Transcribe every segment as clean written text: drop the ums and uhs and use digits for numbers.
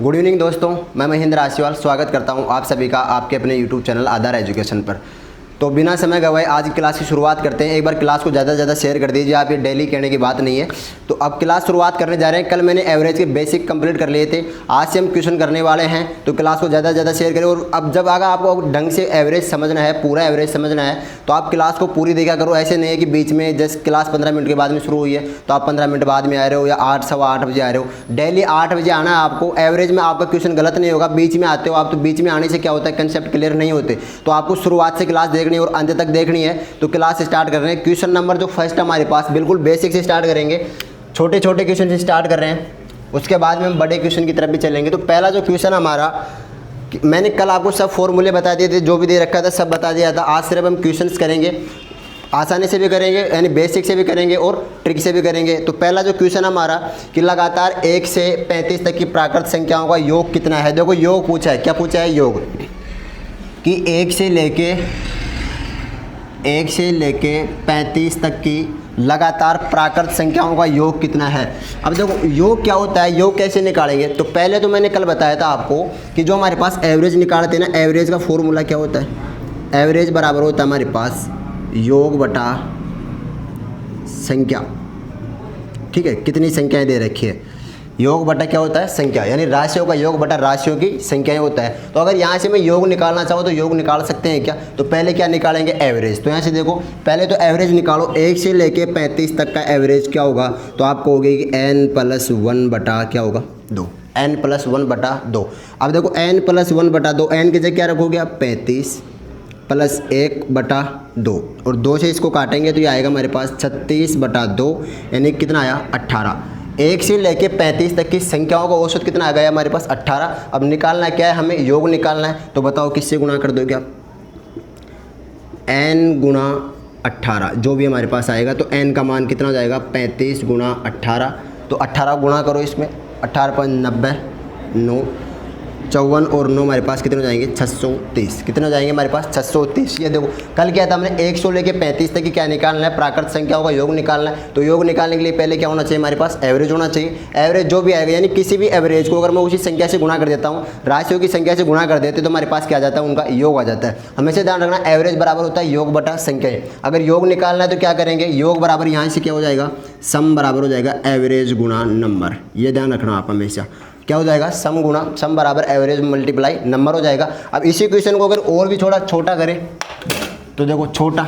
Good evening दोस्तों, मैं महेंद्र आशीवाल स्वागत करता हूं आप सभी का आपके अपने यूट्यूब चैनल आधार एजुकेशन पर। तो बिना समय गवाए आज की क्लास की शुरुआत करते हैं। एक बार क्लास को ज़्यादा से ज़्यादा शेयर कर दीजिए, आप ये डेली कहने की बात नहीं है। तो अब क्लास शुरुआत करने जा रहे हैं। कल मैंने एवरेज के बेसिक कंप्लीट कर लिए थे, आज से हम क्वेश्चन करने वाले हैं। तो क्लास को ज़्यादा से ज़्यादा शेयर करें। और अब जब अगर आपको ढंग से एवरेज समझना है, पूरा एवरेज समझना है, तो आप क्लास को पूरी देखा करो। ऐसे नहीं है कि बीच में जस्ट क्लास 15 मिनट के बाद में शुरू हुई है तो आप 15 मिनट बाद में आ रहे हो या 8 सवा 8 बजे आ रहे हो। डेली 8 बजे आना है आपको। एवरेज में आपका क्वेश्चन गलत नहीं होगा। बीच में आते हो आप, तो बीच में आने से क्या होता है, कंसेप्ट क्लियर नहीं होते। तो आपको शुरुआत से क्लास देखनी है और अंत तक देखनी है। तो क्लास स्टार्ट कर रहे हैं। क्वेश्चन नंबर जो फर्स्ट हमारे पास बिल्कुल बेसिक से स्टार्ट करेंगे, छोटे छोटे क्वेश्चन से स्टार्ट कर रहे हैं। उसके बाद में हम बड़े क्वेश्चन की तरफ भी चलेंगे। तो पहला जो क्वेश्चन हमारा, मैंने कल आपको सब फॉर्मूले बता दिए थे, जो भी दे रखा था सब बता दिया था। आज सिर्फ हम क्वेश्चंस करेंगे, आसानी से भी करेंगे यानी बेसिक से भी करेंगे और ट्रिक से भी करेंगे। तो पहला जो क्वेश्चन हमारा कि लगातार 1 से 35 तक की प्राकृत संख्याओं का योग कितना है। देखो योग पूछा है, क्या पूछा है, योग कि 1 से लेके 35 तक की लगातार प्राकृत संख्याओं का योग कितना है। अब देखो योग क्या होता है, योग कैसे निकालेंगे। तो पहले तो मैंने कल बताया था आपको कि जो हमारे पास एवरेज निकालते हैं ना, एवरेज का फॉर्मूला क्या होता है। एवरेज बराबर होता है हमारे पास योग बटा संख्या। ठीक है, कितनी संख्याएं दे रखी है। योग बटा क्या होता है, संख्या, यानी राशियों का योग बटा राशियों की संख्याएं होता है। तो अगर यहाँ से मैं योग निकालना चाहूँ तो योग निकाल सकते हैं क्या। तो पहले क्या निकालेंगे, एवरेज। तो यहाँ से देखो पहले तो एवरेज निकालो। 1 से लेके 35 तक का एवरेज क्या होगा, तो आपको होगी कि n+1 बटा क्या होगा 2, n+1 बटा 2। अब देखो n+1 बटा 2, n की जगह क्या रखोगे आप 35 + 1 बटा 2 और 2 से इसको काटेंगे तो ये आएगा हमारे पास 36 बटा 2, यानी कितना आया 18। 1 से लेके 35 तक की संख्याओं का औसत कितना आ गया हमारे पास 18। अब निकालना क्या है, हमें योग निकालना है। तो बताओ किससे गुणा कर दोगे आप, n गुणा 18 जो भी हमारे पास आएगा। तो n का मान कितना हो जाएगा 35 गुणा 18। तो 18 गुणा करो इसमें, 18 × 90 9, 54 और 9 हमारे पास कितने हो जाएंगे 630। कितने हो जाएंगे हमारे पास 630। ये देखो कल क्या था, हमने 1 से लेके 35 तक की क्या निकालना है, प्राकृत संख्याओं का योग निकालना है। तो योग निकालने के लिए पहले क्या होना चाहिए, हमारे पास एवरेज होना चाहिए। एवरेज जो भी आएगा, यानी किसी भी एवरेज को अगर मैं उसी संख्या से गुणा कर देता हूँ, राशियों की संख्या से गुणा कर देते तो हमारे पास क्या आ जाता है, उनका योग आ जाता है। हमेशा ध्यान रखना एवरेज बराबर होता है योग बटा संख्याएं। अगर योग निकालना है तो क्या करेंगे, योग बराबर यहाँ से क्या हो जाएगा, सम बराबर हो जाएगा एवरेज गुणा नंबर। ये ध्यान रखना आप हमेशा, क्या हो जाएगा, सम बराबर एवरेज मल्टीप्लाई नंबर हो जाएगा। अब इसी क्वेश्चन को अगर और भी थोड़ा छोटा करें तो देखो छोटा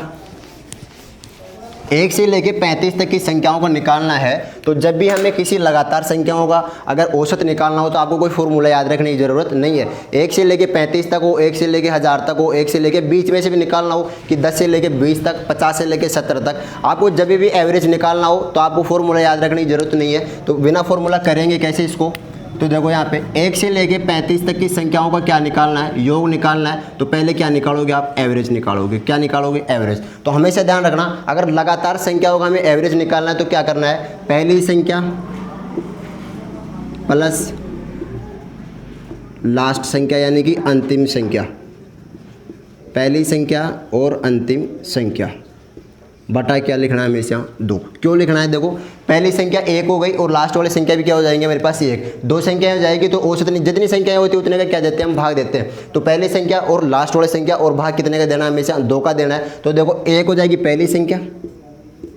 1 से लेके 35 तक की संख्याओं को निकालना है। तो जब भी हमें किसी लगातार संख्याओं का अगर औसत निकालना हो तो आपको कोई फॉर्मूला याद रखने की ज़रूरत नहीं है। 1 से लेके 35 तक हो, 1 से लेके 1000 तक हो, 1 से लेके बीच में से भी निकालना हो कि 10 से लेके 20 तक, 50 से लेके 70 तक, आपको जब भी एवरेज निकालना हो तो आपको फॉर्मूला याद रखने की ज़रूरत नहीं है। तो बिना फॉर्मूला करेंगे कैसे इसको। तो देखो यहाँ पे 1 से लेके 35 तक की संख्याओं का क्या निकालना है, योग निकालना है। तो पहले क्या निकालोगे आप, एवरेज निकालोगे। क्या निकालोगे, एवरेज। तो हमेशा ध्यान रखना अगर लगातार संख्याओं का हमें एवरेज निकालना है तो क्या करना है, पहली संख्या प्लस लास्ट संख्या यानी कि अंतिम संख्या, पहली संख्या और अंतिम संख्या बटा क्या लिखना है हमेशा 2। क्यों लिखना है, देखो पहली संख्या 1 हो गई और लास्ट वाली संख्या भी क्या हो जाएंगे मेरे पास 1, 2 संख्याएं हो जाएगी। तो औसत जितनी संख्याएं होती है उतने का क्या देते हैं, हम भाग देते हैं। तो पहली संख्या और लास्ट वाली संख्या और भाग कितने का देना है, हमेशा 2 का देना है। तो देखो 1 हो जाएगी पहली संख्या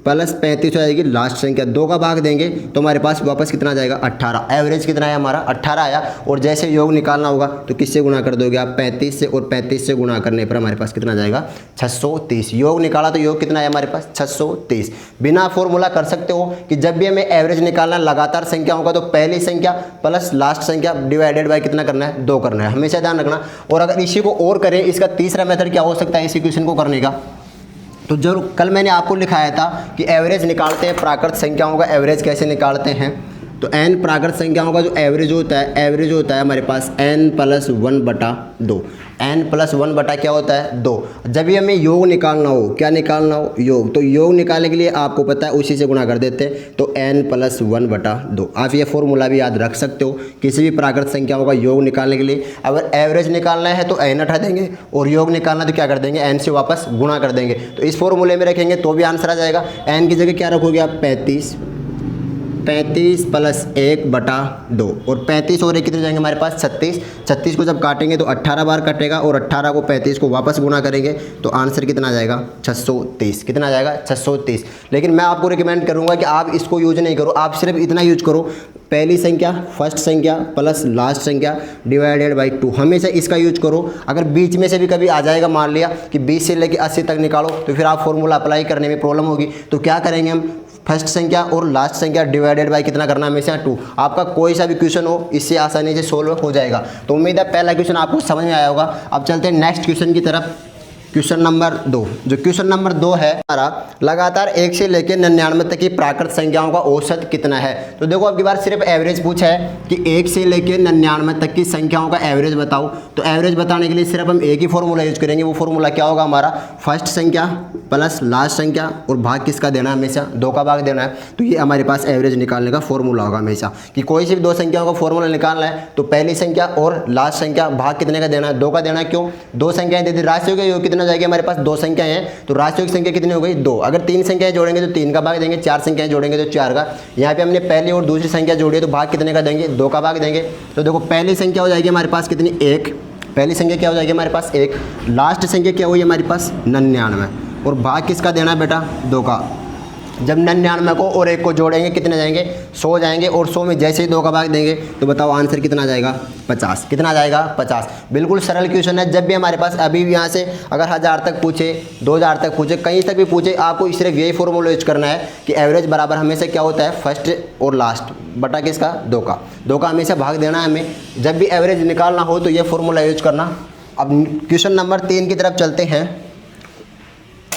प्लस 35 हो जाएगी लास्ट संख्या, 2 का भाग देंगे तो हमारे पास वापस कितना आ जाएगा 18। एवरेज कितना है हमारा 18 आया। और जैसे योग निकालना होगा तो किससे गुणा कर दोगे आप, 35 से, और 35 से गुणा करने पर हमारे पास कितना आ जाएगा 630। योग निकाला तो योग कितना है हमारे पास 630। बिना फॉर्मूला कर सकते हो कि जब भी हमें एवरेज निकालना है लगातार संख्या होगा तो पहली संख्या प्लस लास्ट संख्या डिवाइडेड बाय कितना करना है, 2 करना है। हमेशा ध्यान रखना। और अगर इसी को और करें, इसका तीसरा मेथड क्या हो सकता है इसी क्वेश्चन को करने का, तो जरूर कल मैंने आपको लिखाया था कि एवरेज निकालते हैं, प्राकृत संख्याओं का एवरेज कैसे निकालते हैं। तो n प्राकृत संख्याओं का जो एवरेज होता है, एवरेज होता है हमारे पास n+1 बटा 2। n+1 बटा क्या होता है 2। जब भी हमें योग निकालना हो, क्या निकालना हो, योग, तो योग निकालने के लिए आपको पता है उसी से गुणा कर देते हैं। तो n+1 बटा 2। आप ये फॉर्मूला भी याद रख सकते हो किसी भी प्राकृत संख्याओं का योग निकालने के लिए। अगर एवरेज निकालना है तो n हटा देंगे और योग निकालना तो क्या कर देंगे, n से वापस गुणा कर देंगे। तो इस फॉर्मूले में रखेंगे तो भी आंसर आ जाएगा। n की जगह क्या रखोगे आप 35 35 प्लस 1/2 और 35 और 1 कितने जाएंगे हमारे पास 36। 36 को जब काटेंगे तो 18 बार कटेगा और 18 को 35 को वापस गुना करेंगे तो आंसर कितना आ जाएगा 630। कितना आ जाएगा 630। लेकिन मैं आपको रिकमेंड करूंगा कि आप इसको यूज नहीं करो, आप सिर्फ इतना यूज करो, पहली संख्या फर्स्ट संख्या प्लस लास्ट संख्या डिवाइडेड बाई 2, हमेशा इसका यूज करो। अगर बीच में से भी कभी आ जाएगा, मान लिया कि 20 से लेकर 80 तक निकालो, तो फिर आप फॉर्मूला अप्लाई करने में प्रॉब्लम होगी। तो क्या करेंगे हम, फर्स्ट संख्या और लास्ट संख्या डिवाइडेड बाई कितना करना है, हमेशा 2। आपका कोई सा भी क्वेश्चन हो इससे आसानी से सोल्व हो जाएगा। तो उम्मीद है पहला क्वेश्चन आपको समझ में आया होगा। अब चलते हैं नेक्स्ट क्वेश्चन की तरफ। क्वेश्चन नंबर 2, जो क्वेश्चन नंबर 2 है हमारा, लगातार 1 से लेकर 99 तक की प्राकृत संख्याओं का औसत कितना है। तो देखो अब की बार सिर्फ एवरेज पूछा है कि 1 से लेकर 99 तक की संख्याओं का एवरेज बताओ। तो एवरेज बताने के लिए सिर्फ हम एक ही फॉर्मूला यूज करेंगे। वो फॉर्मूला क्या होगा हमारा, फर्स्ट संख्या प्लस लास्ट संख्या और भाग किसका देना है, हमेशा 2 का भाग देना है। तो ये हमारे पास एवरेज निकालने का फॉर्मूला होगा हमेशा, कि कोई सी भी 2 संख्याओं का फॉर्मूला निकालना है तो पहली संख्या और लास्ट संख्या भाग कितने का देना है, 2 का देना है। क्यों, 2 संख्याएं दे दी, राशियों के योग कितना जाएगा हमारे पास, 2 संख्याएं हैं तो राशियों की संख्या कितनी हो गई 2। अगर 3 संख्याएं जोड़ेंगे तो 3 का भाग देंगे, 4 संख्याएं जोड़ेंगे तो 4 का। यहाँ पे हमने पहली और दूसरी संख्या जोड़ी है तो भाग कितने का देंगे, 2 का भाग देंगे। तो देखो पहली संख्या हो जाएगी हमारे पास कितनी, 1। पहली संख्या क्या हो जाएगी हमारे पास 1। लास्ट संख्या क्या हुई हमारे पास 99 और भाग किसका देना है बेटा, 2 का। जब 99 को और 1 को जोड़ेंगे कितने जाएंगे, 100 जाएंगे और 100 में जैसे ही 2 का भाग देंगे तो बताओ आंसर कितना आ जाएगा 50। कितना आ जाएगा 50। बिल्कुल सरल क्वेश्चन है। जब भी हमारे पास अभी भी यहाँ से अगर 1000 तक पूछे, 2000 तक पूछे, कहीं तक भी पूछे, आपको सिर्फ यही फॉर्मूला यूज करना है कि एवरेज बराबर हमेशा क्या होता है, फर्स्ट और लास्ट बटा किसका, 2 का। 2 का हमेशा भाग देना है हमें। जब भी एवरेज निकालना हो तो ये फॉर्मूला यूज करना। अब क्वेश्चन नंबर 3 की तरफ चलते हैं।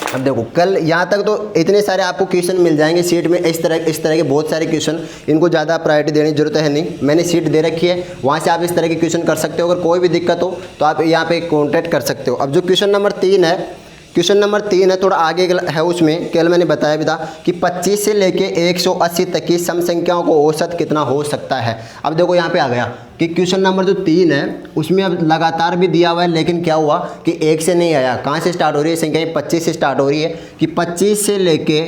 अब देखो कल यहाँ तक तो इतने सारे आपको क्वेश्चन मिल जाएंगे सीट में, इस तरह के बहुत सारे क्वेश्चन, इनको ज़्यादा प्रायोरिटी देने की जरूरत है नहीं। मैंने सीट दे रखी है, वहाँ से आप इस तरह के क्वेश्चन कर सकते हो। अगर कोई भी दिक्कत हो तो आप यहाँ पे कॉन्टैक्ट कर सकते हो। अब जो क्वेश्चन नंबर 3 है, क्वेश्चन नंबर 3 है, थोड़ा आगे है उसमें। कल मैंने बताया भी था कि 25 से लेके 180 तक की सम संख्याओं को औसत कितना हो सकता है। अब देखो यहाँ पे आ गया कि क्वेश्चन नंबर जो 3 है उसमें अब लगातार भी दिया हुआ है, लेकिन क्या हुआ कि 1 से नहीं आया। कहाँ से स्टार्ट हो रही है संख्या, 25 से स्टार्ट हो रही है कि 25 से लेके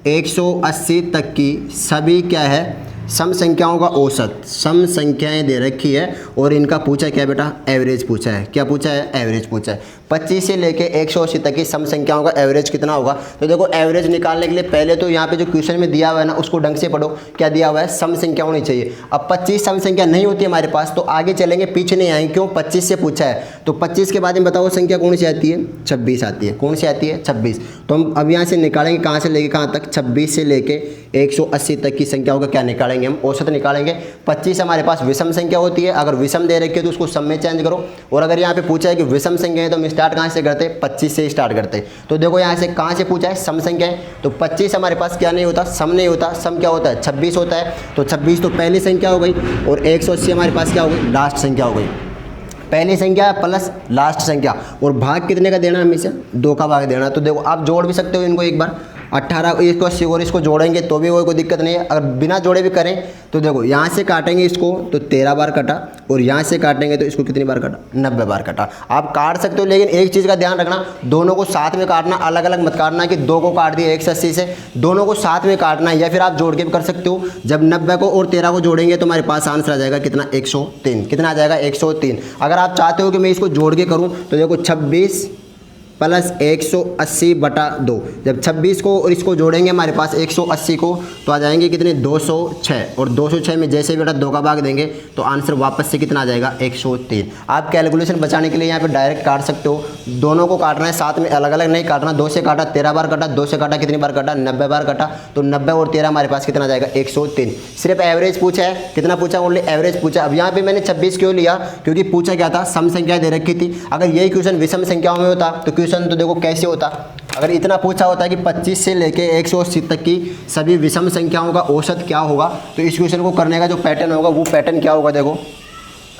180 तक की सभी क्या है, सम संख्याओं का औसत, सम संख्याएं दे रखी है और इनका पूछा क्या बेटा, एवरेज पूछा है। क्या पूछा है, एवरेज पूछा है। 25 से लेके 180 तक की सम संख्याओं का एवरेज कितना होगा। तो देखो एवरेज निकालने के लिए पहले तो यहाँ पे जो क्वेश्चन में दिया हुआ है ना उसको ढंग से पढ़ो। क्या दिया हुआ है, सम संख्या होनी चाहिए। अब 25 सम संख्या नहीं होती हमारे पास तो आगे चलेंगे, पीछे नहीं आएंगे। क्यों, 25 से पूछा है तो 25 के बाद में बताओ संख्या कौन सी आती है, 26 आती है। कौन सी आती है, 26। तो हम अब यहाँ से निकालेंगे कहाँ से लेके कहाँ तक, 26 से लेके 180 तक की संख्याओं का क्या निकालेंगे, हम औसत निकालेंगे। 25 हमारे पास विषम संख्या होती है, अगर विषम दे रखी है तो उसको सम में चेंज करो। और अगर यहाँ पे पूछा है कि विषम संख्या है तो हम स्टार्ट कहाँ से करते हैं, 25 से स्टार्ट करते हैं। तो देखो यहाँ से कहाँ से पूछा है, सम संख्या है तो 25 हमारे पास क्या नहीं होता, सम नहीं होता। सम क्या होता है, 26 होता है। तो 26 तो पहली संख्या हो गई और 180 हमारे पास क्या हो गई, लास्ट संख्या हो गई। पहली संख्या प्लस लास्ट संख्या और भाग कितने का देना, हमेशा 2 का भाग देना। तो देखो आप जोड़ भी सकते हो इनको एक बार, 18 इसको 80 और इसको जोड़ेंगे तो भी कोई दिक्कत नहीं है। अगर बिना जोड़े भी करें तो देखो यहाँ से काटेंगे इसको तो 13 बार कटा और यहाँ से काटेंगे तो इसको कितनी बार कटा, 90 बार कटा। आप काट सकते हो, लेकिन एक चीज़ का ध्यान रखना, दोनों को साथ में काटना, अलग अलग मत काटना कि 2 को काट दिया 180 से, दोनों को साथ में काटना। या फिर आप जोड़ के भी कर सकते हो। जब 90 को और 13 को जोड़ेंगे तो हमारे पास आंसर आ जाएगा कितना, 103। कितना आ जाएगा, 103। अगर आप चाहते हो कि मैं इसको जोड़ के करूँ तो देखो 26 प्लस 180 बटा 2। जब 26 को और इसको जोड़ेंगे हमारे पास 180 को तो आ जाएंगे कितने, 206। और 206 में जैसे बेटा 2 का भाग देंगे तो आंसर वापस से कितना आ जाएगा, 103। आप कैलकुलेशन बचाने के लिए यहाँ पे डायरेक्ट काट सकते हो। दोनों को काटना है साथ में, अलग अलग नहीं काटना। 2 से काटा 13 बार कटा, 2 से काटा कितनी बार कटा, 90 बार कटा। तो 90 और 13 हमारे पास कितना आ जाएगा, 103। सिर्फ एवरेज पूछा है, कितना पूछा, ओनली एवरेज पूछा। अब यहाँ पे मैंने 26 क्यों लिया, क्योंकि पूछा क्या था, सम संख्या दे रखी थी। अगर यही क्वेश्चन विषम संख्याओं में होता तो क्वेश्चन तो देखो कैसे होता। अगर इतना पूछा होता है कि 25 से लेके 180 तक की सभी विषम संख्याओं का औसत क्या होगा, तो इस क्वेश्चन को करने का जो पैटर्न होगा वो पैटर्न क्या होगा। देखो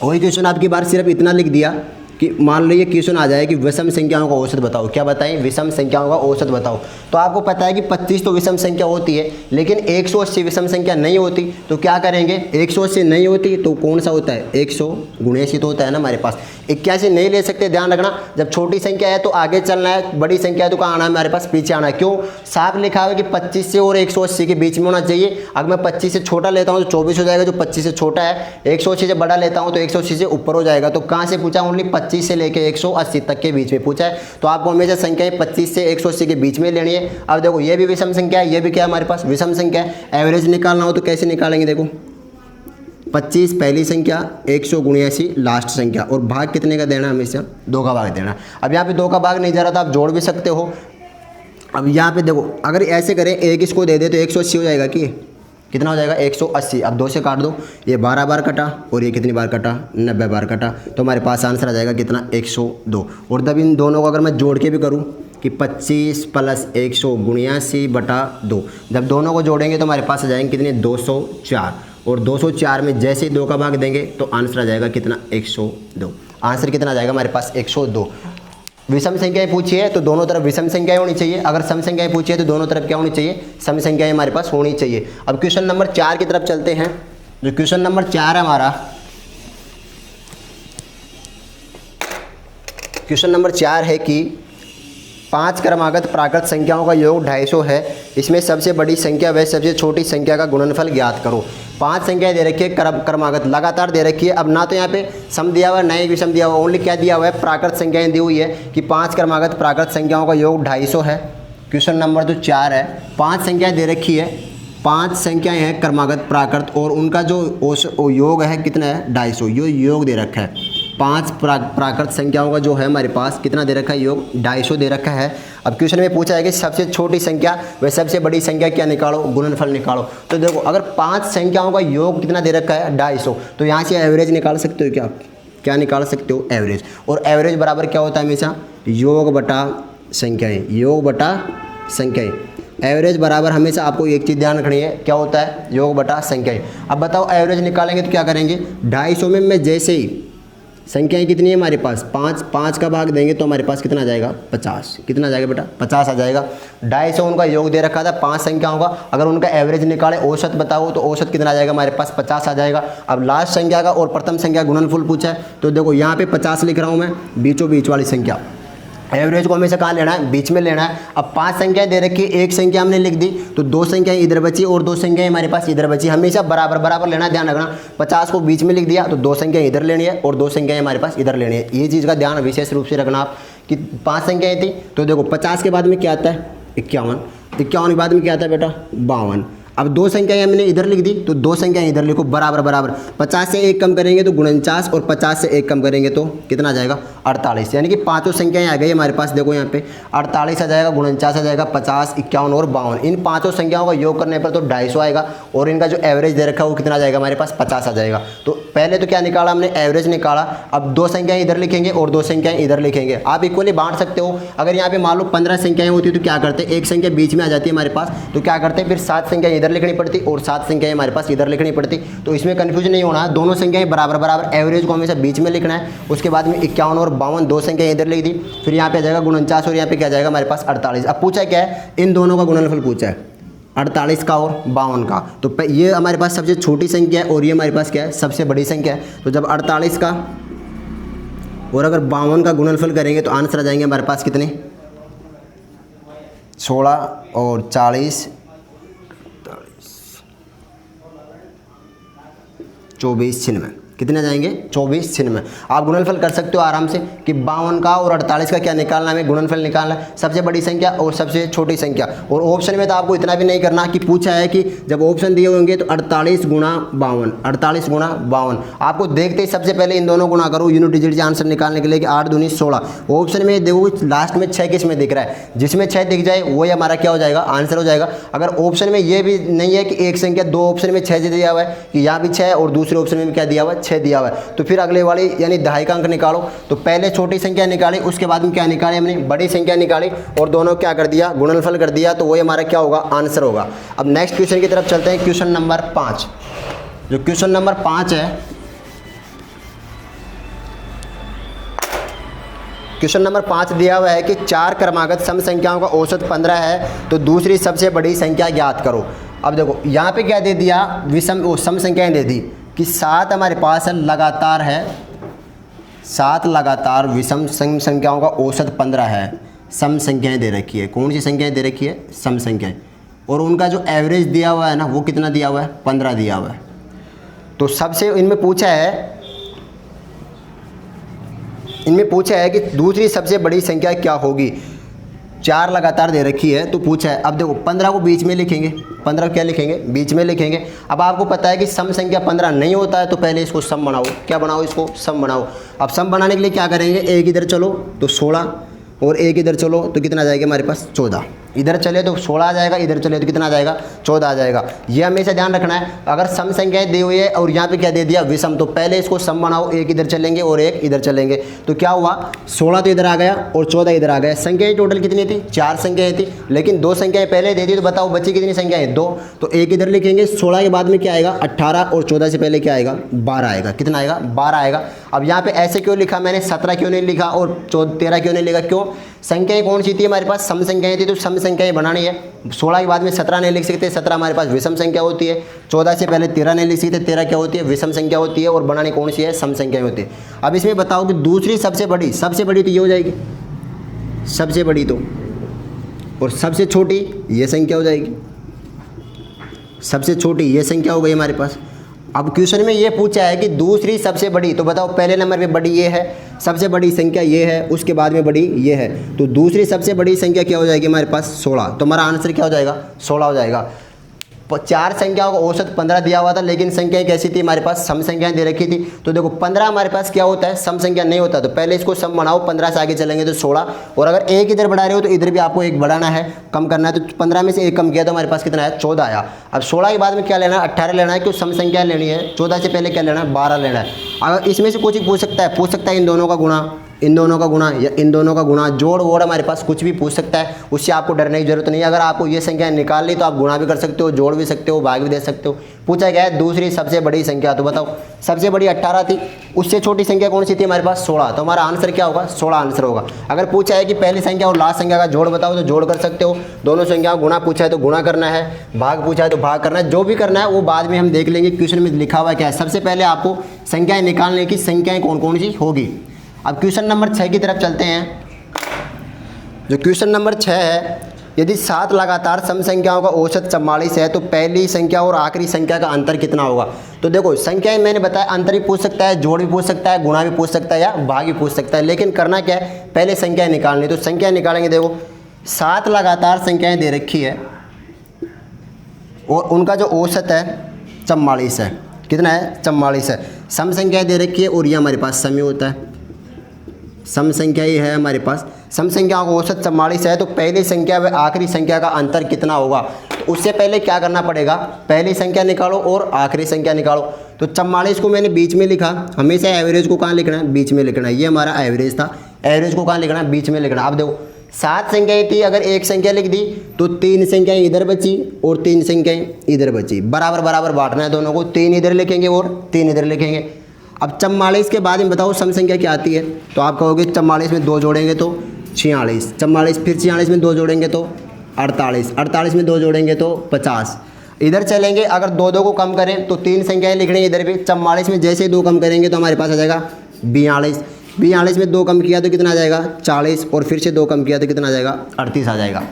वही क्वेश्चन आपकी बार सिर्फ इतना लिख दिया कि मान लीजिए क्वेश्चन आ जाए कि विषम संख्याओं का औसत बताओ, क्या बताएं, विषम संख्याओं का औसत बताओ। तो आपको पता है कि 25 तो विषम संख्या होती है, लेकिन 180 विषम संख्या नहीं होती। तो क्या करेंगे, 180 नहीं होती तो कौन सा होता है, 100 गुणेसी तो होता है ना हमारे पास। 81 नहीं ले सकते, ध्यान रखना, जब छोटी संख्या है तो आगे चलना है, बड़ी संख्या है तो कहाँ आना है हमारे पास, पीछे आना है। क्यों, साफ लिखा हुआ है कि 25 से और 180 के बीच में होना चाहिए। अगर मैं 25 से छोटा लेता हूँ तो 24 हो जाएगा, जो 25 से छोटा है। 180 से बड़ा लेता हूँ तो 180 से ऊपर हो जाएगा। तो कहाँ से पूछा, ओनली 25 से लेके 180 तक के बीच में पूछा है। तो आपको हमेशा संख्याएं 25 से 180 के बीच में लेनी है। अब देखो ये भी विषम संख्या है, ये भी क्या हमारे पास विषम संख्या है। एवरेज निकालना हो तो कैसे निकालेंगे, देखो 25 पहली संख्या, 179 लास्ट संख्या, और भाग कितने का देना है, हमेशा 2 का भाग देना। अब यहाँ पे 2 का भाग नहीं जा रहा था, आप जोड़ भी सकते हो। अब यहाँ पे देखो, अगर ऐसे करें, एक इसको दे दे तो 180 हो जाएगा, कि कितना हो जाएगा, 180। अब 2 से काट दो, ये 12 बार कटा और ये कितनी बार कटा, 90 बार कटा। तो हमारे पास आंसर आ जाएगा कितना, 102। और तब इन दोनों को अगर मैं जोड़ के भी करूँ कि 25 प्लस 179/2, जब दोनों को जोड़ेंगे तो हमारे पास आ जाएंगे कितने, 204। और 204 में जैसे ही 2 का भाग देंगे तो आंसर आ जाएगा कितना, 102। आंसर कितना आ जाएगा हमारे पास, 102। विषम संख्याएं पूछी है तो दोनों तरफ विषम संख्याएं होनी चाहिए। अगर सम संख्याएं पूछी है तो दोनों तरफ क्या होनी चाहिए, सम संख्याएं हमारे पास होनी चाहिए। अब क्वेश्चन नंबर 4 की तरफ चलते हैं। जो क्वेश्चन नंबर 4 है हमारा, क्वेश्चन नंबर 4 है कि 5 क्रमागत प्राकृत संख्याओं का योग 250 है। इसमें सबसे बड़ी संख्या व सबसे छोटी संख्या का गुणनफल ज्ञात करो। 5 संख्याएं दे रखी है, क्रमागत लगातार दे रखी है। अब ना तो यहाँ पे सम दिया हुआ है, ना ही विषम दिया हुआ, ओनली क्या दिया हुआ है, प्राकृत संख्याएं दी हुई है कि 5 क्रमागत प्राकृत संख्याओं का योग 250 है। क्वेश्चन नंबर जो 4 है, 5 संख्याएं दे रखी है, 5 संख्याएं हैं क्रमागत प्राकृत, और उनका जो योग है कितना है, 250। ये योग दे रखा है। 5 प्राकृत संख्याओं का जो है हमारे पास कितना दे रखा है, योग 250 दे रखा है। अब क्वेश्चन में पूछा है कि सबसे छोटी संख्या व सबसे बड़ी संख्या क्या निकालो, गुणनफल निकालो। तो देखो, अगर 5 संख्याओं का योग कितना दे रखा है, 250, तो यहाँ से एवरेज निकाल सकते हो, क्या निकाल सकते हो, एवरेज। और एवरेज बराबर क्या होता है, हमेशा योग बटा संख्याएँ, योग बटा संख्याएँ। एवरेज बराबर हमेशा आपको एक चीज़ ध्यान रखनी है, क्या होता है, योग बटा संख्याएँ। अब बताओ एवरेज निकालेंगे तो क्या करेंगे, 250 में मैं जैसे ही संख्याएं कितनी है हमारे पास, 5 का भाग देंगे तो हमारे पास कितना आ जाएगा, 50। कितना आ जाएगा बेटा, 50 आ जाएगा। 250 उनका योग दे रखा था 5 संख्याओं का। अगर उनका एवरेज निकाले, औसत बताओ, तो औसत कितना आ जाएगा हमारे पास, 50 आ जाएगा। अब लास्ट संख्या का और प्रथम संख्या गुणनफल पूछा है, तो देखो यहाँ पे 50 लिख रहा हूँ मैं, बीचों बीच वाली संख्या। एवरेज को हमेशा कहाँ लेना है, बीच में लेना है। अब 5 संख्याएं दे रखी है, एक संख्या हमने लिख दी तो 2 संख्याएं इधर बची और 2 संख्याएं हमारे पास इधर बची। हमेशा बराबर बराबर लेना है, ध्यान रखना। 50 को बीच में लिख दिया तो 2 संख्याएं इधर लेनी है और 2 संख्याएं हमारे पास इधर लेनी है। ये चीज़ का ध्यान विशेष रूप से रखना आप कि 5 संख्याएं थी, तो देखो 50 के बाद में क्या आता है, 51। 51 के बाद में क्या आता है बेटा, 52। अब 2 संख्याएं हमने इधर लिख दी तो 2 संख्याएं इधर लिखो, बराबर बराबर। 50 से 1 कम करेंगे तो 49, और 50 से 1 कम करेंगे तो कितना आ जाएगा, 48। यानी कि 5 संख्याएं आ गई हमारे पास। देखो यहाँ पे 48 आ जाएगा, 49 आ जाएगा, 50, 51 और 52। इन 5 संख्याओं का योग करने पर तो 250 आएगा, और इनका जो एवरेज दे रखा है वो कितना आ जाएगा हमारे पास, 50 आ जाएगा। तो पहले तो क्या निकाला हमने, एवरेज निकाला। अब 2 संख्याएं इधर लिखेंगे और 2 संख्याएं इधर लिखेंगे। आप इक्वली बांट सकते हो। अगर यहाँ पे मान लो 15 संख्याएं होती तो क्या करते, एक संख्या बीच में आ जाती है हमारे पास, तो क्या करते फिर 7 संख्याएं इधर लिखनी पड़ती और 7 संख्याएं हमारे पास इधर लिखनी पड़ती। तो इसमें कंफ्यूजन नहीं होना है, दोनों संख्याएं बराबर बराबर, एवरेज को हमेशा बीच में लिखना है। उसके बाद में 51 और 52, 2 संख्याएं इधर लिख दी, फिर यहाँ पे आ जाएगा 49 और यहाँ पे क्या जाएगा हमारे पास 48। अब पूछा क्या है, इन दोनों का गुणनफल पूछा है, 48 का और 52 का। तो ये हमारे पास सबसे छोटी संख्या है और ये हमारे पास क्या है, सबसे बड़ी संख्या है। तो जब 48 का और अगर 52 का गुणनफल करेंगे तो आंसर आ जाएंगे हमारे पास कितने, 16 और 40, 24 96। कितने जाएंगे, 24 96। आप गुणनफल कर सकते हो आराम से कि 52 का और 48 का क्या निकालना है, गुणनफल निकालना है, सबसे बड़ी संख्या और सबसे छोटी संख्या। और ऑप्शन में तो आपको इतना भी नहीं करना कि पूछा है कि जब ऑप्शन दिए होंगे तो 48 गुणा 52, 48 गुणा 52। आपको देखते ही सबसे पहले इन दोनों गुणा करो यूनिट डिजिट से आंसर निकालने के लिए कि 8 दूनी 16। ऑप्शन में देखो लास्ट में 6 किस में दिख रहा है, जिसमें 6 दिख जाए वही हमारा क्या हो जाएगा, आंसर हो जाएगा। अगर ऑप्शन में ये भी नहीं है कि एक संख्या, 2 ऑप्शन में 6 दिया हुआ है कि यहाँ भी 6 और दूसरे ऑप्शन में भी क्या दिया हुआ है, 6 दिया हुआ है, तो फिर अगले वाली यानी दहाई का अंक निकालो। तो पहले छोटी संख्या निकाली, उसके बाद में क्या निकाली हमने, बड़ी संख्या निकाली, और दोनों क्या कर दिया, गुणनफल कर दिया, तो वही हमारा क्या होगा, आंसर होगा। अब नेक्स्ट क्वेश्चन की तरफ चलते हैं, क्वेश्चन नंबर 5। जो क्वेश्चन नंबर 5 है, क्वेश्चन नंबर 5 दिया हुआ है कि 4 क्रमागत सम संख्याओं का औसत 15 है तो दूसरी सबसे बड़ी संख्या ज्ञात करो। अब देखो यहाँ पे क्या दे दिया, सम संख्याएं दे दी कि 7 हमारे पास लगातार है, 7 लगातार विषम सम संख्याओं का औसत 15 है। सम संख्याएं दे रखी है, कौन सी संख्याएं दे रखी है, सम संख्याएं, और उनका जो एवरेज दिया हुआ है ना वो कितना दिया हुआ है, 15 दिया हुआ है। तो सबसे इनमें पूछा है कि दूसरी सबसे बड़ी संख्या क्या होगी। 4 लगातार दे रखी है तो पूछा है। अब देखो 15 को बीच में लिखेंगे, 15 क्या लिखेंगे, बीच में लिखेंगे। अब आपको पता है कि सम संख्या 15 नहीं होता है तो पहले इसको सम बनाओ। क्या बनाओ, इसको सम बनाओ। अब सम बनाने के लिए क्या करेंगे, एक इधर चलो तो 16 और एक इधर चलो तो कितना आ जाएगा हमारे पास, 14। इधर चले तो 16 आ जाएगा, इधर चले तो कितना आ जाएगा, 14 आ जाएगा। ये हमेशा ध्यान रखना है। अगर सम संख्याएं दी हुई है और यहाँ पे क्या दे दिया, विषम, तो पहले इसको सम बनाओ। एक इधर चलेंगे और एक इधर चलेंगे तो क्या हुआ, 16 तो इधर आ गया और 14 इधर आ गया। संख्याएं टोटल कितनी थी, 4 संख्याएं थी, लेकिन 2 संख्याएं पहले दे दी। तो बताओ बची कितनी संख्याएं, 2। तो एक इधर लिखेंगे, 16 के बाद में क्या आएगा, 18, और 14 से पहले क्या आएगा, 12 आएगा। कितना आएगा, 12 आएगा। अब यहाँ पे ऐसे क्यों लिखा मैंने, 17 क्यों नहीं लिखा और 13 क्यों नहीं लिखा, क्यों, संख्याएं कौन सी थी हमारे पास, सम संख्याएं थी, तो सम संख्याएं बनानी है। 16 के बाद में 17 नहीं लिख सकते, 17 हमारे पास विषम संख्या होती है। 14 से पहले 13 नहीं लिख सकते, 13 क्या होती है, विषम संख्या होती है, और बनानी कौन सी है, सम संख्याएं होती है। अब इसमें बताओ कि दूसरी सबसे बड़ी तो ये हो जाएगी, सबसे बड़ी तो, और सबसे छोटी ये संख्या हो जाएगी, सबसे छोटी ये संख्या हो गई हमारे पास। अब क्वेश्चन में ये पूछा है कि दूसरी सबसे बड़ी, तो बताओ पहले नंबर पे बड़ी ये है, सबसे बड़ी संख्या ये है, उसके बाद में बड़ी ये है, तो दूसरी सबसे बड़ी संख्या क्या हो जाएगी हमारे पास, 16। तो हमारा आंसर क्या हो जाएगा, 16 हो जाएगा। 4 संख्याओं का औसत 15 दिया हुआ था, लेकिन संख्याएं कैसी थी हमारे पास, सम संख्याएं दे रखी थी। तो देखो 15 हमारे पास क्या होता है, सम संख्या नहीं होता, तो पहले इसको सम बनाओ। 15 से आगे चलेंगे तो 16, और अगर एक इधर बढ़ा रहे हो तो इधर भी आपको एक बढ़ाना है, कम करना है। तो 15 में से एक कम किया तो हमारे पास कितना है, 14 आया। अब 16 के बाद में क्या लेना है, 18 लेना है, क्यों, सम संख्या लेनी है। 14 से पहले क्या लेना है, 12 लेना है। अगर इसमें से कुछ पूछ सकता है इन दोनों का गुणा, इन दोनों का गुणा, या इन दोनों का गुणा, जोड़ वोड़ हमारे पास कुछ भी पूछ सकता है, उससे आपको डरने की जरूरत नहीं है। अगर आपको ये संख्या निकाल ली तो आप गुणा भी कर सकते हो, जोड़ भी सकते हो, भाग भी दे सकते हो। पूछा गया है दूसरी सबसे बड़ी संख्या, तो बताओ सबसे बड़ी 18 थी, उससे छोटी संख्या कौन सी थी हमारे पास, 16। तो हमारा आंसर क्या होगा, 16 आंसर होगा। अगर पूछा है कि पहली संख्या और लास्ट संख्या का जोड़ बताओ तो जोड़ कर सकते हो, दोनों संख्याओं गुणा पूछा है तो गुणा करना है, भाग पूछा है तो भाग करना है। जो भी करना है वो बाद में हम देख लेंगे, क्वेश्चन में लिखा हुआ क्या है। सबसे पहले आपको संख्याएं निकालने की, संख्याएं कौन कौन सी होगी। अब क्वेश्चन नंबर 6 की तरफ चलते हैं। जो क्वेश्चन नंबर 6 है, यदि 7 लगातार सम संख्याओं का औसत 44 है तो पहली संख्या और आखिरी संख्या का अंतर कितना होगा। तो देखो संख्याएं मैंने बताया, अंतर भी पूछ सकता है, जोड़ भी पूछ सकता है, गुणा भी पूछ सकता है, या भाग भी पूछ सकता है, लेकिन करना क्या है, पहले संख्याएं निकालनी। तो संख्या निकालेंगे। देखो 7 लगातार संख्याएं दे रखी है और उनका जो औसत है 44 है। कितना है, 44 है। सम संख्याएं दे रखी है और ये हमारे पास सम होता है, सम संख्या ही है हमारे पास। सम संख्याओं का औसत 44 है तो पहली संख्या व आखिरी संख्या का अंतर कितना होगा। तो उससे पहले क्या करना पड़ेगा, पहली संख्या निकालो और आखिरी संख्या निकालो। तो 44 को मैंने बीच में लिखा, हमेशा एवरेज को कहाँ लिखना है, बीच में लिखना है। ये हमारा एवरेज था, एवरेज को कहाँ लिखना है, बीच में लिखना। अब देखो 7 संख्याएं थी, अगर एक संख्या लिख दी तो 3 संख्याएं इधर बची और 3 संख्याएं इधर बची, बराबर बराबर बांटना है दोनों को। 3 इधर लिखेंगे और 3 इधर लिखेंगे। अब 44 के बाद में बताओ सम संख्या क्या आती है। तो आप कहोगे 44 में 2 जोड़ेंगे तो 46, 44 फिर 46 में 2 जोड़ेंगे तो 48, 48 में 2 जोड़ेंगे तो 50। इधर चलेंगे, अगर 2 को कम करें तो 3 संख्याएं लिख रही हैं इधर भी। 44 में जैसे 2 कम करेंगे तो हमारे पास आ जाएगा 42, 42 में 2 कम किया तो कितना आ जाएगा 40, और फिर से 2 कम किया तो कितना आ जाएगा 38 आ जाएगा।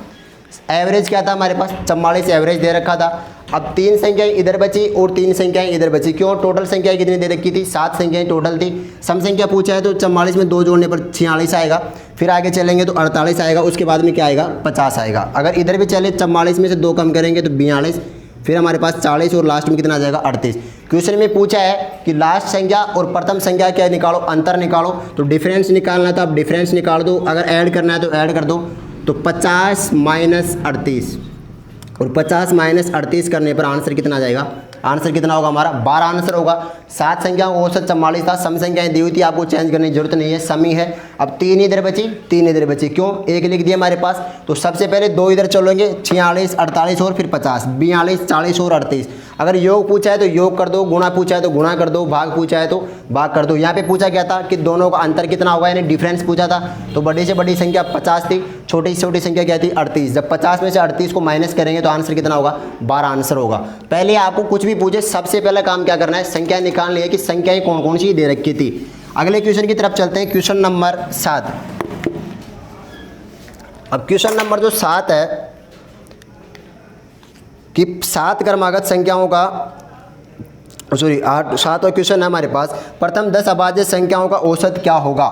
एवरेज क्या था हमारे पास, 44 एवरेज दे रखा था। अब 3 संख्याएं इधर बची और 3 संख्याएं इधर बची, क्यों, टोटल संख्याएं कितनी दे रखी थी, 7 संख्याएं टोटल थी। सम संख्या पूछा है तो 44 में 2 जोड़ने पर 46 आएगा, फिर आगे चलेंगे तो 48 आएगा, उसके बाद में क्या आएगा 50 आएगा। अगर इधर भी चले 44 में से 2 कम करेंगे तो 42, फिर हमारे पास 40 और लास्ट में कितना आ जाएगा 38। क्वेश्चन में पूछा है कि लास्ट संख्या और प्रथम संख्या क्या निकालो, अंतर निकालो। तो डिफरेंस निकालना है तो आप डिफरेंस निकाल दो, अगर ऐड करना है तो ऐड कर दो। तो 50 - 38 और 50 - 38 करने पर आंसर कितना आ जाएगा आंसर कितना होगा हमारा 12 आंसर होगा। 7 संख्याओं का औसत 44 था, सम संख्याएं दी हुई थी, आपको चेंज करने की जरूरत नहीं है, सम ही है। अब 3 इधर बची, 3 इधर बची, क्यों 1 लिख दिया हमारे पास, तो सबसे पहले 2 इधर चलेंगे, 46 48 और फिर 50, 42 40 और 38। अगर योग पूछा है तो योग कर दो, गुणा पूछा है तो गुणा कर दो, भाग पूछा है तो भाग कर दो। यहाँ पे पूछा क्या था कि दोनों का अंतर कितना होगा, यानी डिफरेंस पूछा था। तो बड़ी से बड़ी संख्या 50 थी, छोटी से छोटी संख्या क्या थी 38। जब 50 में से 38 को माइनस करेंगे तो आंसर कितना होगा 12 आंसर होगा। पहले आपको कुछ भी पूछे सबसे पहला काम क्या करना है, संख्या निकालनी है कि संख्याएं कौन कौन सी दे रखी थी। अगले क्वेश्चन की तरफ चलते हैं, क्वेश्चन नंबर 7। अब क्वेश्चन नंबर जो 7 है कि 7 क्रमागत संख्याओं का 7वां क्वेश्चन है हमारे पास, प्रथम 10 अभाज्य संख्याओं का औसत क्या होगा।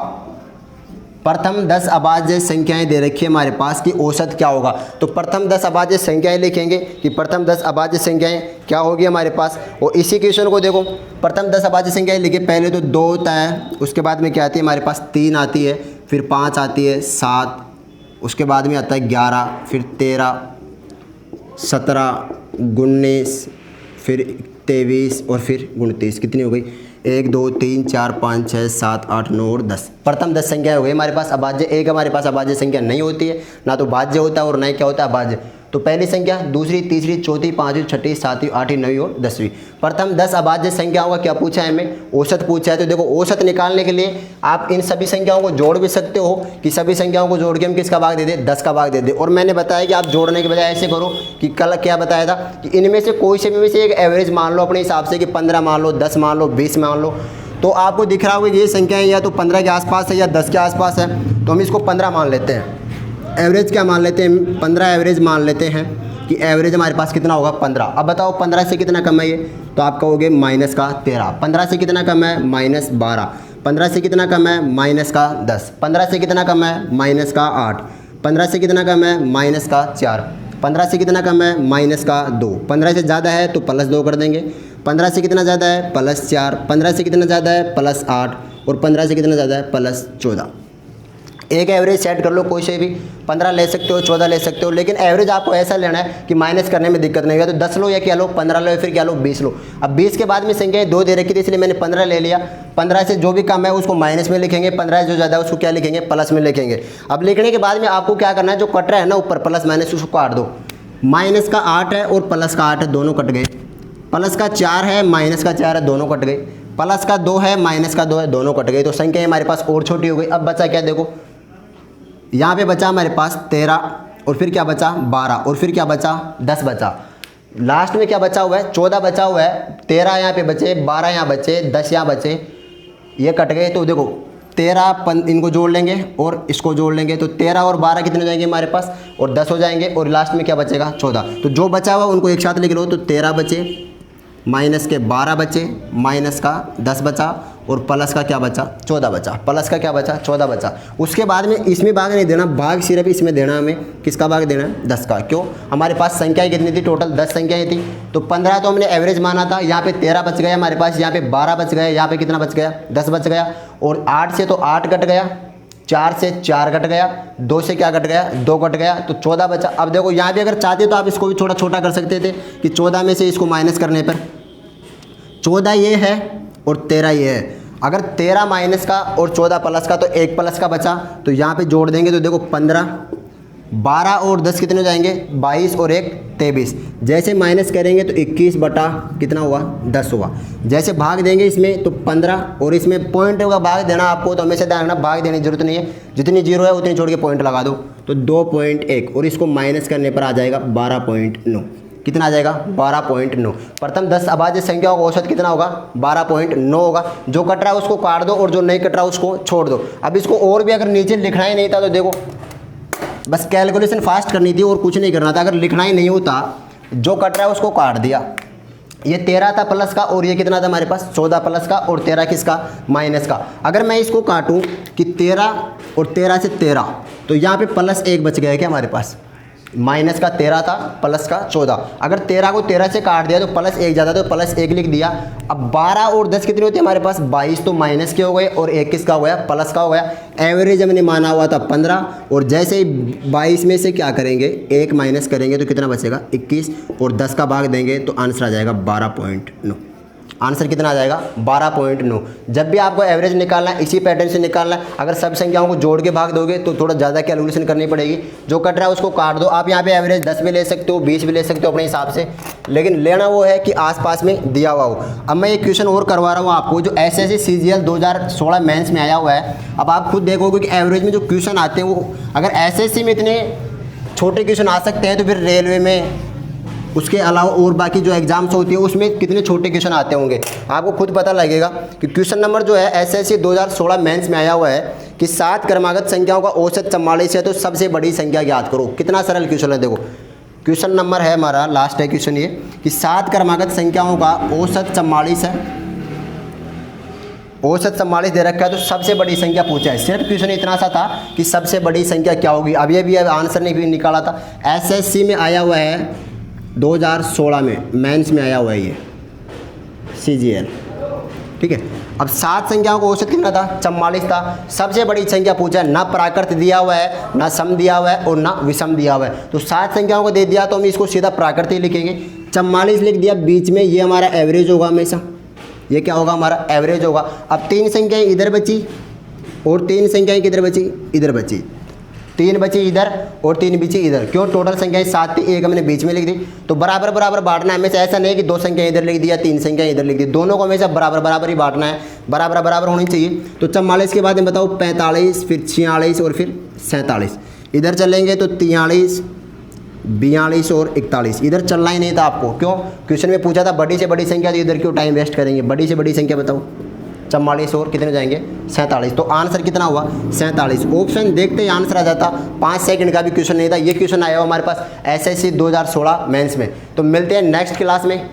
प्रथम 10 अभाज्य संख्याएं दे रखी है हमारे पास कि औसत क्या होगा। तो प्रथम 10 अभाज्य संख्याएं लिखेंगे कि प्रथम 10 अभाज्य संख्याएं क्या होगी हमारे पास। और इसी क्वेश्चन को देखो, प्रथम 10 अभाज्य संख्याएं लिखे, पहले तो 2 होता है, उसके बाद में क्या आती है हमारे पास 3 आती है, फिर 5 आती है, 7, उसके बाद में आता है 11, फिर 13, 17, 19, फिर 23 और फिर 29। कितनी हो गई 1 2 3 4 5 6 7 8 9 और 10। प्रथम 10 संख्या हो गई हमारे पास अभाज्य। एक हमारे पास अभाज्य संख्या नहीं होती है, ना तो भाज्य होता है और ना ही क्या होता है अभाज्य। तो पहली संख्या, दूसरी, तीसरी, चौथी, पांचवी, छठी, सातवीं, आठवीं, नवीं और 10वीं। प्रथम 10 अभाज्य संख्याओं का क्या पूछा है हमें, औसत पूछा है। तो देखो औसत निकालने के लिए आप इन सभी संख्याओं को जोड़ भी सकते हो कि सभी संख्याओं को जोड़ के हम किसका भाग दे दें, 10 का भाग दे दें। और मैंने बताया कि आप जोड़ने के बजाय ऐसे करो कि कल क्या बताया था कि इनमें से कोई से भी में से एक एवरेज मान लो अपने हिसाब से कि 15 मान लो, 10 मान लो, 20 मान लो। तो आपको दिख रहा होगा ये संख्याएं या तो 15 के आसपास है या 10 के आसपास है, तो हम इसको 15 मान लेते हैं। एवरेज क्या मान लेते हैं, 15 एवरेज मान लेते हैं कि एवरेज हमारे पास कितना होगा 15। अब बताओ 15 से कितना कम है ये, तो आप कहोगे माइनस का 13। 15 से कितना कम है माइनस 12। 15 से कितना कम है माइनस का 10। 15 से कितना कम है माइनस का 8। 15 से कितना कम है माइनस का 4। 15 से कितना कम है माइनस का 2। 15 से ज़्यादा है तो प्लस 2 कर देंगे। 15 से कितना ज़्यादा है प्लस 4। 15 से कितना ज़्यादा है प्लस 8 और 15 से कितना ज़्यादा है प्लस 14। एक एवरेज सेट कर लो, कोई से भी 15 ले सकते हो, 14 ले सकते हो, लेकिन एवरेज आपको ऐसा लेना है कि माइनस करने में दिक्कत नहीं होगा। तो 10 लो या क्या लो, 15 लो या फिर क्या लो 20 लो। अब 20 के बाद में संख्याएं 2 दे रखी थी इसलिए मैंने 15 ले लिया। 15 से जो भी कम है उसको माइनस में लिखेंगे, 15 से जो ज़्यादा है उसको क्या लिखेंगे प्लस में लिखेंगे। अब लिखने के बाद में आपको क्या करना है, जो कट रहा है ना ऊपर प्लस माइनस उसको काट दो। माइनस का 8 है और प्लस का 8 है, दोनों कट गए। प्लस का 4 है, माइनस का 4 है, दोनों कट गए। प्लस का 2 है, माइनस का 2 है, दोनों कट गए। तो संख्या हमारे पास और छोटी हो गई। अब बचा क्या, देखो यहाँ पे बचा हमारे पास 13 और फिर क्या बचा 12 और फिर क्या बचा 10 बचा। लास्ट में क्या बचा हुआ है 14 बचा हुआ है। 13 यहाँ पे बचे, 12 यहाँ बचे, 10 यहाँ बचे, ये कट गए। तो देखो 13 इनको जोड़ लेंगे और इसको जोड़ लेंगे तो 13 और 12 कितने हो जाएंगे हमारे पास और 10 हो जाएंगे। और लास्ट में क्या बचेगा 14। तो जो बचा हुआ उनको एक साथ लिख लो। तो 13 बचे, माइनस के 12 बचे, माइनस का 10 बचा और प्लस का क्या बचा 14 बचा। प्लस का क्या बचा 14 बचा। उसके बाद में इसमें भाग नहीं देना, भाग सिर्फ इसमें देना हमें। किसका भाग देना है 10 का। क्यों, हमारे पास संख्याएं कितनी थी टोटल 10 संख्याएं थी। तो 15 तो हमने एवरेज माना था, यहाँ पे 13 बच गया हमारे पास, यहाँ पे 12 बच गया, यहाँ पे कितना बच गया 10 बच गया। और 8 से तो 8 कट गया, 4 से 4 कट गया, 2 से क्या कट गया 2 कट गया, तो 14 बचा। अब देखो यहाँ भी अगर चाहते तो आप इसको भी थोड़ा छोटा कर सकते थे कि 14 में से इसको माइनस करने पर 14 ये है और 13 ये है। अगर 13 माइनस का और 14 प्लस का तो 1 प्लस का बचा। तो यहाँ पे जोड़ देंगे तो देखो 15, 12 और 10 कितने हो जाएंगे 22 और 1 23। जैसे माइनस करेंगे तो 21 बटा कितना हुआ 10 हुआ। जैसे भाग देंगे इसमें तो 15 और इसमें पॉइंट का भाग देना आपको तो हमेशा ध्यान रखना, भाग देने की जरूरत नहीं है। जितनी जीरो है उतनी छोड़ के पॉइंट लगा दो। तो 2.1 और इसको माइनस करने पर आ जाएगा 12.9। कितना आ जाएगा 12.9। प्रथम 10 अभाज्य संख्याओं का औसत कितना होगा 12.9 होगा। जो कट रहा है उसको काट दो और जो नहीं कट रहा उसको छोड़ दो। अब इसको और भी अगर नीचे लिखना ही नहीं था तो देखो बस कैलकुलेशन फास्ट करनी थी और कुछ नहीं करना था। अगर लिखना ही नहीं होता, जो कट रहा है उसको काट दिया। ये 13 था प्लस का और ये कितना था हमारे पास 14 प्लस का और 13 किसका माइनस का। अगर मैं इसको काटूं कि 13 और 13 से 13 तो यहाँ पे प्लस 1 बच गया क्या हमारे पास। माइनस का 13 था, प्लस का 14। अगर 13 को 13 से काट दिया तो प्लस 1 ज़्यादा, तो प्लस 1 लिख दिया। अब 12 और 10 कितने होते हैं हमारे पास? 22, तो माइनस के हो गए और 1 किसका हो गया? प्लस का हो गया। एवरेज हमने माना हुआ था 15, और जैसे ही 22 में से क्या करेंगे? 1 माइनस करेंगे तो कितना बचेगा? 21, और 10 का भाग देंगे तो आंसर आ जाएगा 12.9। आंसर कितना आ जाएगा? 12.9। जब भी आपको एवरेज निकालना है इसी पैटर्न से निकालना है। अगर सब संख्याओं को जोड़ के भाग दोगे तो थोड़ा ज़्यादा कैलकुलेशन करनी पड़ेगी। जो कट रहा है उसको काट दो। आप यहाँ पे एवरेज 10 भी ले सकते हो, 20 भी ले सकते हो अपने हिसाब से, लेकिन लेना वो है कि आसपास में दिया हुआ हो। अब मैं एक क्वेश्चन और करवा रहा हूँ आपको, जो SSC CGL 2016 मेंस में आया हुआ है। अब आप खुद देखोगे कि एवरेज में जो क्वेश्चन आते हैं वो अगर SSC में इतने छोटे क्वेश्चन आ सकते हैं तो फिर रेलवे में, उसके अलावा और बाकी जो एग्जाम्स होती है उसमें कितने छोटे क्वेश्चन आते होंगे। आपको खुद पता लगेगा कि क्वेश्चन नंबर जो है SSC 2016 मेंस में आया हुआ है कि 7 क्रमागत संख्याओं का औसत 44 है तो सबसे बड़ी संख्या ज्ञात करो। कितना सरल क्वेश्चन है, देखो क्वेश्चन नंबर है हमारा, लास्ट है क्वेश्चन ये, कि 7 क्रमागत संख्याओं का औसत 44 है, औसत 44 दे रखा है तो सबसे बड़ी संख्या पूछा है। सिर्फ क्वेश्चन इतना सा था कि सबसे बड़ी संख्या क्या होगी। अब ये भी आंसर नहीं भी निकाला था। SSC में आया हुआ है 2016 में, मेंस में आया हुआ है ये CGL, ठीक है। अब 7 संख्याओं का औसत कितना था? 44 था। सबसे बड़ी संख्या पूछा है, ना प्राकृत दिया हुआ है, ना सम दिया हुआ है और ना विषम दिया हुआ है। तो 7 संख्याओं को दे दिया तो हम इसको सीधा प्राकृत ही लिखेंगे। 44 लिख दिया बीच में, ये हमारा एवरेज होगा हमेशा। ये क्या होगा? हमारा एवरेज होगा। अब 3 संख्याएं इधर बची और 3 संख्याएं किधर बची? इधर बची। 3 बची इधर और 3 बची इधर। क्यों? टोटल संख्याएं 7 थी, एक हमने बीच में लिख दी। तो बराबर बराबर बांटना है हमेशा। ऐसा नहीं कि 2 संख्याएं इधर लिख दिया, 3 संख्याएं इधर लिख दी। दोनों को हमेशा बराबर बराबर ही बांटना है, बराबर बराबर होनी चाहिए। तो 44 के बाद में बताओ 45, फिर 46 और फिर 47। इधर चलेंगे तो 43, 42 और 41। इधर चलना ही नहीं था आपको। क्यों? क्वेश्चन में पूछा था बड़ी से बड़ी संख्या, तो इधर क्यों टाइम वेस्ट करेंगे? बड़ी से बड़ी संख्या बताओ। 44 और कितने जाएंगे? 47। तो आंसर कितना हुआ? 47। ऑप्शन देखते ही आंसर आ जाता। 5 सेकंड का भी क्वेश्चन नहीं था। ये क्वेश्चन आया हुआ हमारे पास SSC 2016 मेंस में। तो मिलते हैं नेक्स्ट क्लास में।